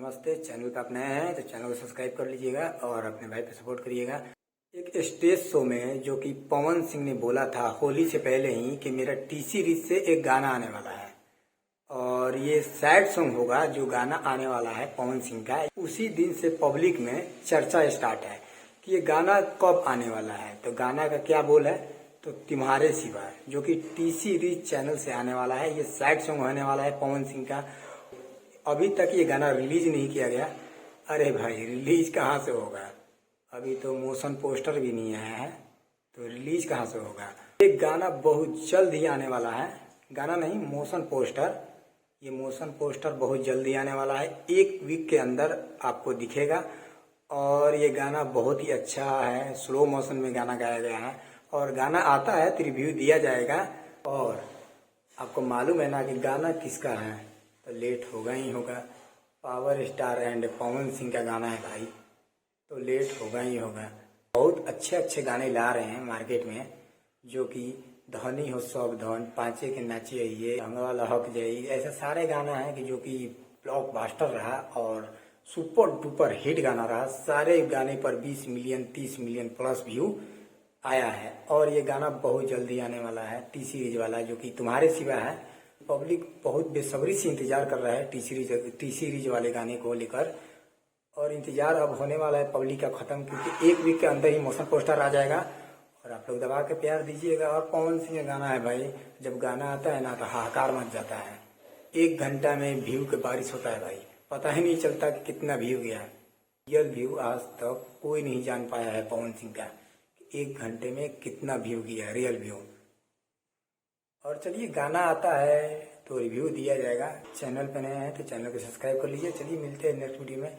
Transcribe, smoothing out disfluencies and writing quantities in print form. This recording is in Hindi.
नमस्ते। चैनल पे आप नए हैं तो चैनल को सब्सक्राइब कर लीजिएगा और अपने भाई पे सपोर्ट करिएगा। एक स्टेज शो में जो कि पवन सिंह ने बोला था होली से पहले ही कि मेरा टी सीरीज से एक गाना आने वाला है और ये सैड सॉन्ग होगा। जो गाना आने वाला है पवन सिंह का, उसी दिन से पब्लिक में चर्चा स्टार्ट है कि ये गाना कब आने वाला है। तो गाना का क्या बोल है, तो तुम्हारे सिवा, जो कि टी सीरीज चैनल से आने वाला है। ये सैड सॉन्ग होने वाला है पवन सिंह का। अभी तक ये गाना रिलीज नहीं किया गया। अरे भाई, रिलीज कहाँ से होगा? अभी तो मोशन पोस्टर भी नहीं आया है, तो रिलीज कहाँ से होगा? ये गाना बहुत जल्द ही आने वाला है। गाना नहीं, मोशन पोस्टर। ये मोशन पोस्टर बहुत जल्दी आने वाला है, 1 वीक के अंदर आपको दिखेगा। और ये गाना बहुत ही अच्छा है, स्लो मोशन में गाना गाया गया है और गाना आता है तो रिव्यू दिया जाएगा। और आपको मालूम है ना कि गाना किसका है, तो लेट होगा ही होगा। Power star and Pawan Singh का गाना है भाई, तो लेट होगा ही होगा। बहुत अच्छे अच्छे गाने ला रहे हैं मार्केट में, जो कि धनी हो सब धन, पांचे के नाचे, ये हंगवा लहक जाई, ऐसे सारे गाना है कि जो कि ब्लॉकबस्टर रहा और सुपर डुपर हिट गाना रहा। सारे गाने पर 20 मिलियन 30 मिलियन प्लस व्यू आया है और ये गाना बहुत जल्दी आने वाला है, टी सीरीज वाला, जो कि तुम्हारे सिवा है। पब्लिक बहुत बेसब्री से इंतजार कर रहा है टी सीरीज वाले गाने को लेकर। और इंतजार अब होने वाला है पब्लिक का खत्म, क्योंकि 1 वीक के अंदर ही मोशन पोस्टर आ जाएगा। और आप लोग दबा के प्यार दीजिएगा। और पवन सिंह का गाना है भाई, जब गाना आता है ना तो हाहाकार मच जाता है। 1 घंटा में व्यू की बारिश होता है भाई, पता ही नहीं चलता कि कितना व्यू गया। रियल व्यू आज तक कोई नहीं जान पाया है पवन सिंह का, 1 घंटे में कितना व्यू गया रियल व्यू। और चलिए, गाना आता है तो रिव्यू दिया जाएगा। चैनल पे नए हैं तो चैनल को सब्सक्राइब कर लीजिए। चलिए, मिलते हैं नेक्स्ट वीडियो में।